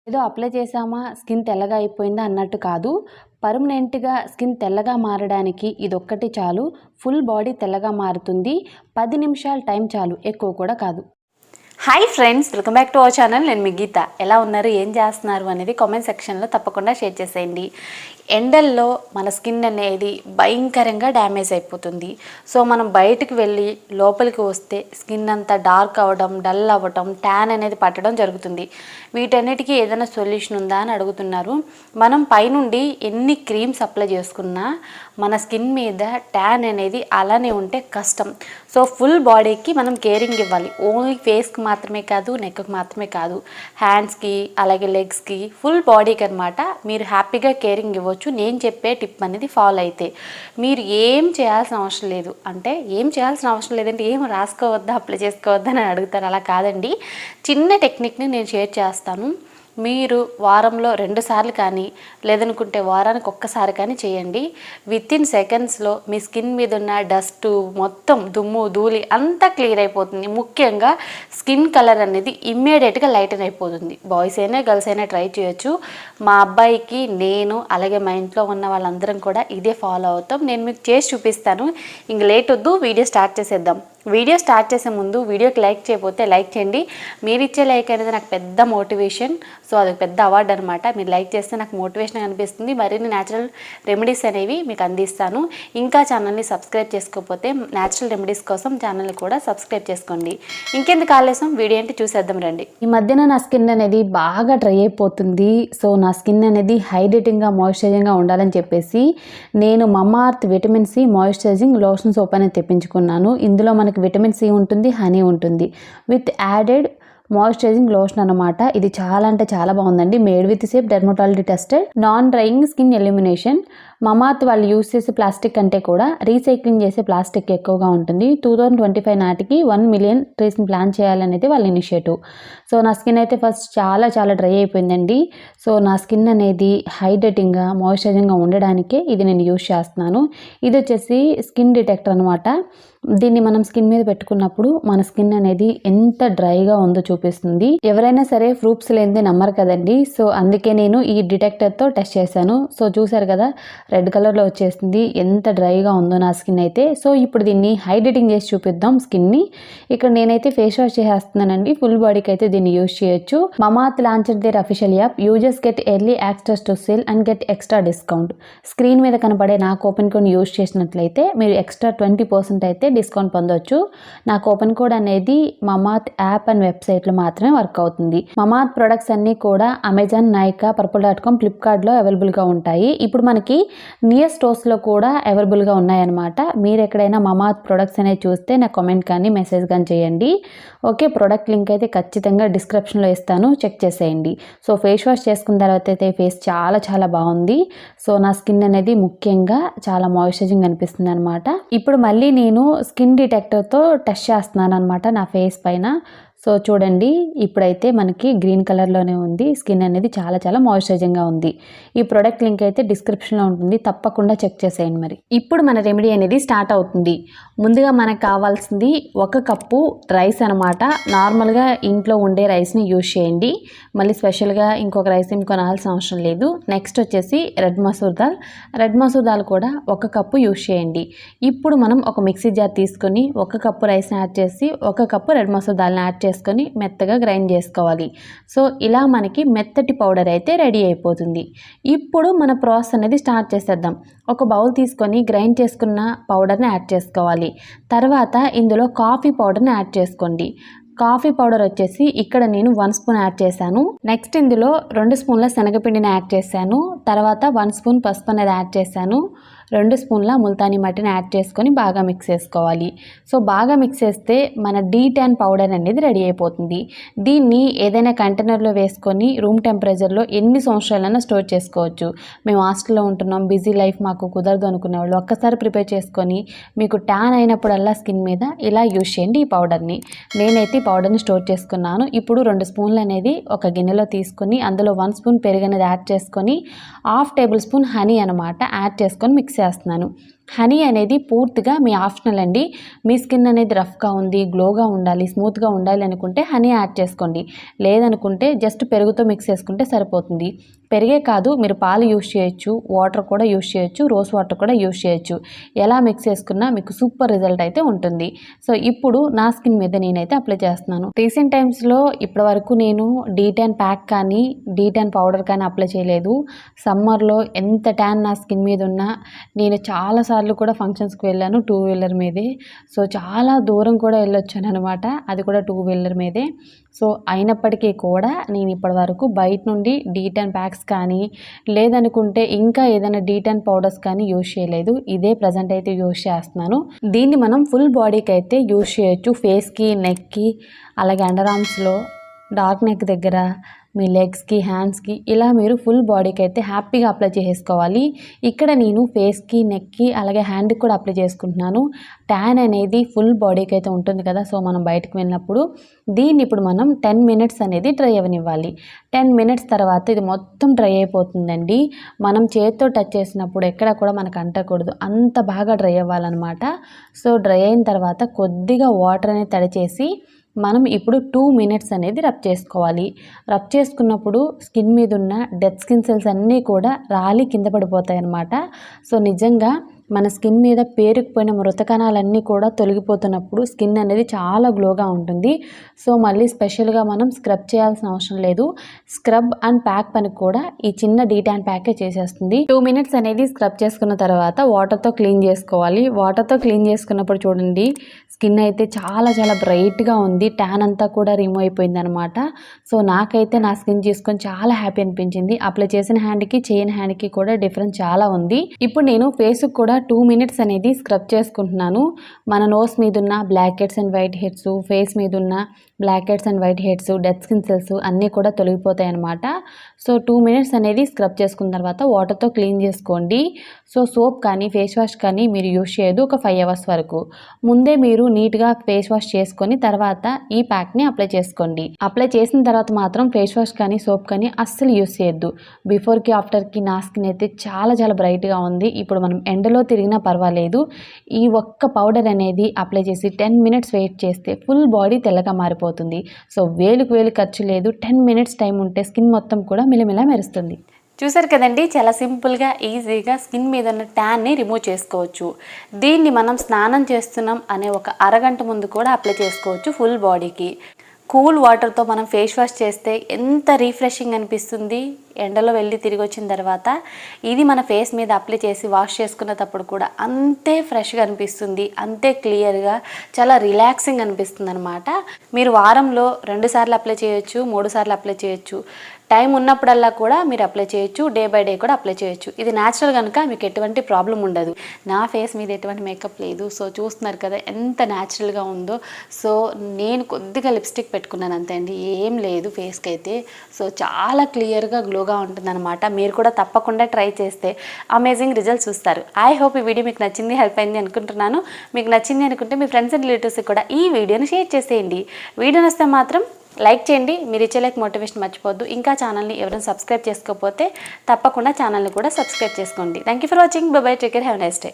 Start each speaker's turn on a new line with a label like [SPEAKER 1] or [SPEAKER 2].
[SPEAKER 1] ఏదో అప్లై చేసామా స్కిన్ తెల్లగా అయిపోయిందా అన్నట్టు కాదు. పర్మనెంట్‌గా స్కిన్ తెల్లగా మారడానికి ఇదొక్కటి చాలు. ఫుల్ బాడీ తెల్లగా మారుతుంది. 10 నిమిషాలు టైం చాలు, ఎక్కువ కూడా కాదు. Hi friends, welcome back to our channel. నేను మీ గీత. ఎలా ఉన్నారు, ఏం చేస్తున్నారు అనేది కామెంట్ సెక్షన్లో తప్పకుండా షేర్ చేసేయండి. ఎండల్లో మన స్కిన్ అనేది భయంకరంగా డ్యామేజ్ అయిపోతుంది. సో మనం బయటికి వెళ్ళి లోపలికి వస్తే స్కిన్ అంతా డార్క్ అవ్వడం, డల్ అవ్వడం, ట్యాన్ అనేది పట్టడం జరుగుతుంది. వీటన్నిటికీ ఏదైనా సొల్యూషన్ ఉందా అని అడుగుతున్నారు. మనం పైనుండి ఎన్ని క్రీమ్స్ అప్లై చేసుకున్నా మన స్కిన్ మీద ట్యాన్ అనేది అలానే ఉంటే కష్టం. సో ఫుల్ బాడీకి మనం కేరింగ్ ఇవ్వాలి. ఓన్లీ ఫేస్కి మాత్రమే కాదు, నెక్కి మాత్రమే కాదు, హ్యాండ్స్కి అలాగే లెగ్స్కి, ఫుల్ బాడీకి అనమాట. మీరు హ్యాపీగా కేరింగ్ ఇవ్వచ్చు నేను చెప్పే టిప్ అనేది ఫాలో అయితే. మీరు ఏం చేయాల్సిన అవసరం లేదు. అంటే ఏం చేయాల్సిన అవసరం లేదంటే ఏం రాసుకోవద్దా, అప్లై చేసుకోవద్దా అని అడుగుతారు. అలా కాదండి, చిన్న టెక్నిక్ని నేను షేర్ చేస్తాను. మీరు వారంలో 2 సార్లు కానీ లేదనుకుంటే వారానికి ఒక్కసారి కానీ చేయండి. వితిన్ సెకండ్స్లో మీ స్కిన్ మీద ఉన్న డస్ట్ మొత్తం, దుమ్ము ధూళి అంతా క్లియర్ అయిపోతుంది. ముఖ్యంగా స్కిన్ కలర్ అనేది ఇమ్మీడియట్గా లైటన్ అయిపోతుంది. బాయ్స్ అయినా గర్ల్స్ అయినా ట్రై చేయొచ్చు. మా అబ్బాయికి, నేను అలాగే మా ఇంట్లో ఉన్న వాళ్ళందరం కూడా ఇదే ఫాలో అవుతాం. నేను మీకు చేసి చూపిస్తాను. ఇంక లేట్ వద్దు, వీడియో స్టార్ట్ చేసేద్దాం. వీడియో స్టార్ట్ చేసే ముందు వీడియోకి లైక్ చేయకపోతే లైక్ చేయండి. మీరు ఇచ్చే లైక్ అనేది నాకు పెద్ద మోటివేషన్. సో అది పెద్ద అవార్డు అనమాట. మీరు లైక్ చేస్తే నాకు మోటివేషన్ అనిపిస్తుంది. మరిన్ని న్యాచురల్ రెమెడీస్ అనేవి మీకు అందిస్తాను. ఇంకా ఛానల్ని సబ్స్క్రైబ్ చేసుకోకపోతే న్యాచురల్ రెమెడీస్ కోసం ఛానల్ని కూడా సబ్స్క్రైబ్ చేసుకోండి. ఇంకెందుకు ఆలస్యం, వీడియో ఏంటి చూసేద్దాం రండి. ఈ మధ్యన నా స్కిన్ అనేది బాగా డ్రై అయిపోతుంది. సో నా స్కిన్ అనేది హైడ్రేటింగ్గా, మాయిశ్చరైజింగ్గా ఉండాలని చెప్పేసి నేను Mamaearth vitamin C moisturising lotion soap అనేది తెప్పించుకున్నాను. ఇందులో మనకి విటమిన్ సి ఉంటుంది, హనీ ఉంటుంది, విత్ యాడెడ్ మాయిశ్చరైజింగ్ లోషన్ అనమాట. ఇది చాలా అంటే చాలా బాగుందండి. Made with safe dermatology tested non drying skin elimination. Mamaearth వాళ్ళు యూజ్ చేసే ప్లాస్టిక్ కంటే కూడా రీసైక్లింగ్ చేసే ప్లాస్టిక్ ఎక్కువగా ఉంటుంది. 2025 నాటికి 1 మిలియన్ ట్రీస్ని ప్లాన్ చేయాలనేది వాళ్ళ ఇనిషియేటివ్. సో నా స్కిన్ అయితే ఫస్ట్ చాలా చాలా డ్రై అయిపోయిందండి. సో నా స్కిన్ అనేది హైడ్రేటింగ్గా, మాయిశ్చరైజింగ్గా ఉండడానికే ఇది నేను యూజ్ చేస్తున్నాను. ఇది వచ్చేసి స్కిన్ డిటెక్టర్ అనమాట. దీన్ని మనం స్కిన్ మీద పెట్టుకున్నప్పుడు మన స్కిన్ అనేది ఎంత డ్రైగా ఉందో చూపిస్తుంది. ఎవరైనా సరే ప్రూఫ్స్ లేనిదే నమ్మరు కదండి. సో అందుకే నేను ఈ డిటెక్టర్తో టెస్ట్ చేశాను. సో చూసారు కదా, రెడ్ కలర్లో వచ్చేసింది. ఎంత డ్రైగా ఉందో నా స్కిన్ అయితే. సో ఇప్పుడు దీన్ని హైడ్రేటింగ్ చేసి చూపిద్దాం స్కిన్ని. ఇక్కడ నేనైతే ఫేస్ వాష్ చేసేస్తున్నానండి. ఫుల్ బాడీకి అయితే దీన్ని యూజ్ చేయొచ్చు. Mamaearth launched their official app. Users get early access to sale and get extra discount. Screen మీద కనపడే నా కూపన్ కోడ్ యూజ్ చేసినట్లయితే మీరు ఎక్స్ట్రా 20% అయితే డిస్కౌంట్ పొందొచ్చు. నా కూపన్ కోడ్ అనేది మమాఅర్త్ యాప్ అండ్ వెబ్సైట్లో మాత్రమే వర్క్ అవుతుంది. మమాఅర్త్ ప్రొడక్ట్స్ అన్నీ కూడా అమెజాన్, నైకా, purple.com, ఫ్లిప్కార్ట్లో అవైలబుల్గా ఉంటాయి. ఇప్పుడు మనకి నియర్ స్టోర్స్లో కూడా అవైలబుల్గా ఉన్నాయన్నమాట. మీరు ఎక్కడైనా మమాఅర్త్ ప్రొడక్ట్స్ అనేవి చూస్తే నాకు కామెంట్ కానీ మెసేజ్ కానీ చేయండి. ఓకే, ప్రొడక్ట్ లింక్ అయితే ఖచ్చితంగా డిస్క్రిప్షన్లో ఇస్తాను, చెక్ చేసేయండి. సో ఫేస్ వాష్ చేసుకున్న తర్వాత అయితే ఫేస్ చాలా చాలా బాగుంది. సో నా స్కిన్ అనేది ముఖ్యంగా చాలా మాయిశ్చరైజింగ్ అనిపిస్తుంది అనమాట. ఇప్పుడు మళ్ళీ నేను స్కిన్ డిటెక్టర్తో టెస్ట్ చేస్తున్నాను అనమాట నా ఫేస్ పైన. సో చూడండి, ఇప్పుడైతే మనకి గ్రీన్ కలర్లోనే ఉంది. స్కిన్ అనేది చాలా చాలా మాయిశ్చరైజింగ్గా ఉంది. ఈ ప్రొడక్ట్ లింక్ అయితే డిస్క్రిప్షన్లో ఉంటుంది, తప్పకుండా చెక్ చేసేయండి. మరి ఇప్పుడు మన రెమెడీ అనేది స్టార్ట్ అవుతుంది. ముందుగా మనకు కావాల్సింది 1 కప్పు రైస్ అనమాట. నార్మల్గా ఇంట్లో ఉండే రైస్ని యూజ్ చేయండి. మళ్ళీ స్పెషల్గా ఇంకొక రైస్ ఏం కొనాల్సిన అవసరం లేదు. నెక్స్ట్ వచ్చేసి రెడ్ మసూర్ దాల్. రెడ్ మసూర్ దాల్ కూడా 1 కప్పు యూజ్ చేయండి. ఇప్పుడు మనం ఒక మిక్సీ జార్ తీసుకొని 1 కప్పు రైస్ని యాడ్ చేసి 1 కప్పు రెడ్ మసూర్ దాల్ని యాడ్ చేసుకొని మెత్తగా గ్రైండ్ చేసుకోవాలి. సో ఇలా మనకి మెత్తటి పౌడర్ అయితే రెడీ అయిపోతుంది. ఇప్పుడు మన ప్రాసెస్ అనేది స్టార్ట్ చేసేద్దాం. ఒక బౌల్ తీసుకొని గ్రైండ్ చేసుకున్న పౌడర్ని యాడ్ చేసుకోవాలి. తర్వాత ఇందులో కాఫీ పౌడర్ని యాడ్ చేసుకోండి. కాఫీ పౌడర్ వచ్చేసి ఇక్కడ నేను 1 స్పూన్ యాడ్ చేశాను. నెక్స్ట్ ఇందులో 2 స్పూన్ల శనగపిండిని యాడ్ చేశాను. తర్వాత 1 స్పూన్ పసుపు అనేది యాడ్ చేశాను. 2 స్పూన్ల ముల్తానీ మట్టిని యాడ్ చేసుకొని బాగా మిక్స్ చేసుకోవాలి. సో బాగా మిక్స్ చేస్తే మన D10 పౌడర్ అనేది రెడీ అయిపోతుంది. దీన్ని ఏదైనా కంటైనర్లో వేసుకొని రూమ్ టెంపరేచర్లో ఎన్ని సంవత్సరాలైనా స్టోర్ చేసుకోవచ్చు. మేము హాస్టల్లో ఉంటున్నాం, బిజీ లైఫ్ మాకు కుదరదు అనుకునే వాళ్ళు ఒక్కసారి ప్రిపేర్ చేసుకొని మీకు ట్యాన్ అయినప్పుడల్లా స్కిన్ మీద ఇలా యూజ్ చేయండి ఈ పౌడర్ని. నేనైతే ఈ పౌడర్ని స్టోర్ చేసుకున్నాను. ఇప్పుడు 2 స్పూన్లు అనేది ఒక గిన్నెలో తీసుకొని అందులో 1 స్పూన్ పెరుగు అనేది యాడ్ చేసుకొని 1/2 టేబుల్ స్పూన్ హనీ అనమాట యాడ్ చేసుకొని మిక్స్ చేస్తున్నాను. హనీ అనేది పూర్తిగా మీ ఆప్షనల్ అండి. మీ స్కిన్ అనేది రఫ్గా ఉంది, గ్లోగా ఉండాలి, స్మూత్గా ఉండాలి అనుకుంటే హనీ యాడ్ చేసుకోండి. లేదనుకుంటే జస్ట్ పెరుగుతో మిక్స్ చేసుకుంటే సరిపోతుంది. పెరిగే కాదు, మీరు పాలు యూస్ చేయొచ్చు, వాటర్ కూడా యూస్ చేయొచ్చు, రోజ్ వాటర్ కూడా యూస్ చేయొచ్చు. ఎలా మిక్స్ చేసుకున్నా మీకు సూపర్ రిజల్ట్ అయితే ఉంటుంది. సో ఇప్పుడు నా స్కిన్ మీద నేనైతే అప్లై చేస్తున్నాను. రీసెంట్ టైమ్స్లో ఇప్పటి వరకు నేను D10 ప్యాక్ కానీ D10 పౌడర్ కానీ అప్లై చేయలేదు. సమ్మర్లో ఎంత ట్యాన్ నా స్కిన్ మీద ఉన్నా నేను చాలాసార్లు కూడా ఫంక్షన్స్కి వెళ్ళాను 2 వీలర్ మీదే. సో చాలా దూరం కూడా వెళ్ళొచ్చాను అనమాట, అది కూడా 2 వీలర్ మీదే. సో అయినప్పటికీ కూడా నేను ఇప్పటి వరకు బయట నుండి D10 ప్యాక్స్ కానీ లేదనుకుంటే ఇంకా ఏదైనా D10 పౌడర్స్ కానీ యూజ్ చేయలేదు. ఇదే ప్రజెంట్ అయితే యూజ్ చేస్తున్నాను. దీన్ని మనం ఫుల్ బాడీకి అయితే యూజ్ చేయొచ్చు. ఫేస్కి, నెక్కి, అలాగే అండర్ ఆర్మ్స్లో, డార్క్ నెక్ దగ్గర, మీ లెగ్స్కి, హ్యాండ్స్కి ఇలా మీరు ఫుల్ బాడీకి అయితే హ్యాపీగా అప్లై చేసుకోవాలి. ఇక్కడ నేను ఫేస్కి, నెక్కి అలాగే హ్యాండ్కి కూడా అప్లై చేసుకుంటున్నాను. ట్యాన్ అనేది ఫుల్ బాడీకి అయితే ఉంటుంది కదా, సో మనం బయటకు వెళ్ళినప్పుడు దీన్ని ఇప్పుడు మనం 10 మినిట్స్ అనేది డ్రై అవ్వనివ్వాలి. 10 మినిట్స్ తర్వాత ఇది మొత్తం డ్రై అయిపోతుందండి. మనం చేతితో టచ్ చేసినప్పుడు ఎక్కడ కూడా మనకు అంటకూడదు, అంత బాగా డ్రై అవ్వాలన్నమాట. సో డ్రై అయిన తర్వాత కొద్దిగా వాటర్ అనేది తడిచేసి మనం ఇప్పుడు 2 మినిట్స్ అనేది రబ్ చేసుకోవాలి. రబ్ చేసుకున్నప్పుడు స్కిన్ మీద ఉన్న డెడ్ స్కిన్ సెల్స్ అన్నీ కూడా రాలి కింద పడిపోతాయి అన్నమాట. సో నిజంగా మన స్కిన్ మీద పేరుకుపోయిన మృత కణాలన్నీ కూడా తొలగిపోతున్నప్పుడు స్కిన్ అనేది చాలా గ్లోగా ఉంటుంది. సో మళ్ళీ స్పెషల్గా మనం స్క్రబ్ చేయాల్సిన అవసరం లేదు. స్క్రబ్ అండ్ ప్యాక్ పని కూడా ఈ చిన్న D10 ప్యాకే చేసేస్తుంది. 2 మినిట్స్ అనేది స్క్రబ్ చేసుకున్న తర్వాత వాటర్తో క్లీన్ చేసుకోవాలి. వాటర్తో క్లీన్ చేసుకున్నప్పుడు చూడండి స్కిన్ అయితే చాలా బ్రైట్గా ఉంది. ట్యాన్ అంతా కూడా రిమూవ్ అయిపోయింది అనమాట. సో నాకైతే నా స్కిన్ చూసుకొని చాలా హ్యాపీ అనిపించింది. అప్లై చేసిన హ్యాండ్కి, చేయని హ్యాండ్కి కూడా డిఫరెన్స్ చాలా ఉంది. ఇప్పుడు నేను ఫేస్కి కూడా 2 మినిట్స్ అనేది స్క్రబ్ చేసుకుంటున్నాను. మన నోస్ మీద ఉన్న black heads and white heads, face మీద ఉన్న black heads and white heads, dead skin cells అన్నీ కూడా తొలగిపోతాయి అన్నమాట. సో 2 మినిట్స్ అనేది స్క్రబ్ చేసుకున్న తర్వాత వాటర్తో క్లీన్ చేసుకోండి. సో సోప్ కానీ ఫేస్ వాష్ కానీ మీరు యూజ్ చేయదు ఒక 5 అవర్స్ వరకు. ముందే మీరు నీట్గా ఫేస్ వాష్ చేసుకొని తర్వాత ఈ ప్యాక్ని అప్లై చేసుకోండి. అప్లై చేసిన తర్వాత మాత్రం ఫేస్ వాష్ కానీ సోప్ కానీ అస్సలు యూజ్ చేయొద్దు. బిఫోర్కి ఆఫ్టర్కి నా స్కిన్ అయితే చాలా బ్రైట్గా ఉంది. ఇప్పుడు మనం ఎండలో తిరిగినా పర్వాలేదు, ఈ ఒక్క పౌడర్ అనేది అప్లై చేసి 10 మినిట్స్ వెయిట్ చేస్తే ఫుల్ బాడీ తెల్లగా మారిపోతుంది. సో వేలుకు వేలు ఖర్చు లేదు. 10 మినిట్స్ టైం ఉంటే స్కిన్ మొత్తం కూడా మిలమిలా మెరుస్తుంది. చూసారు కదండి, చాలా సింపుల్గా ఈజీగా స్కిన్ మీద ఉన్న ట్యాన్ని రిమూవ్ చేసుకోవచ్చు. దీన్ని మనం స్నానం చేస్తున్నాం అనే ఒక అరగంట ముందు కూడా అప్లై చేసుకోవచ్చు ఫుల్ బాడీకి. కూల్ వాటర్తో మనం ఫేస్ వాష్ చేస్తే ఎంత రిఫ్రెషింగ్ అనిపిస్తుంది. ఎండలో వెళ్ళి తిరిగి వచ్చిన తర్వాత ఇది మన ఫేస్ మీద అప్లై చేసి వాష్ చేసుకునేటప్పుడు కూడా అంతే ఫ్రెష్గా అనిపిస్తుంది, అంతే క్లియర్గా, చాలా రిలాక్సింగ్ అనిపిస్తుంది అనమాట. మీరు వారంలో 2 సార్లు అప్లై చేయొచ్చు, 3 సార్లు అప్లై చేయొచ్చు. టైం ఉన్నప్పుడల్లా కూడా మీరు అప్లై చేయొచ్చు, డే బై డే కూడా అప్లై చేయొచ్చు. ఇది న్యాచురల్ కనుక మీకు ఎటువంటి ప్రాబ్లం ఉండదు. నా ఫేస్ మీద ఎటువంటి మేకప్ లేదు. సో చూస్తున్నారు కదా ఎంత న్యాచురల్గా ఉందో. సో నేను కొద్దిగా లిప్స్టిక్ పెట్టుకున్నాను అంతే అండి, ఏం లేదు ఫేస్కి అయితే. సో చాలా క్లియర్గా గ్లోగా ఉంటుందన్నమాట. మీరు కూడా తప్పకుండా ట్రై చేస్తే అమేజింగ్ రిజల్ట్స్ చూస్తారు. ఐ హోప్ ఈ వీడియో మీకు నచ్చింది, హెల్ప్ అయింది అనుకుంటున్నాను. మీకు నచ్చింది అనుకుంటే మీ ఫ్రెండ్స్ అండ్ రిలేటివ్స్కి కూడా ఈ వీడియోని షేర్ చేసేయండి. వీడియో నచ్చితే మాత్రం లైక్ చేయండి. మీరు ఇచ్చే లైక్ మోటివేషన్ మర్చిపోద్దు. ఇంకా ఛానల్ని ఎవరైనా సబ్స్క్రైబ్ చేసుకోకపోతే తప్పకుండా ఛానల్ని కూడా సబ్స్క్రైబ్ చేసుకోండి. Thank you for watching. By by, take care, have a nice day.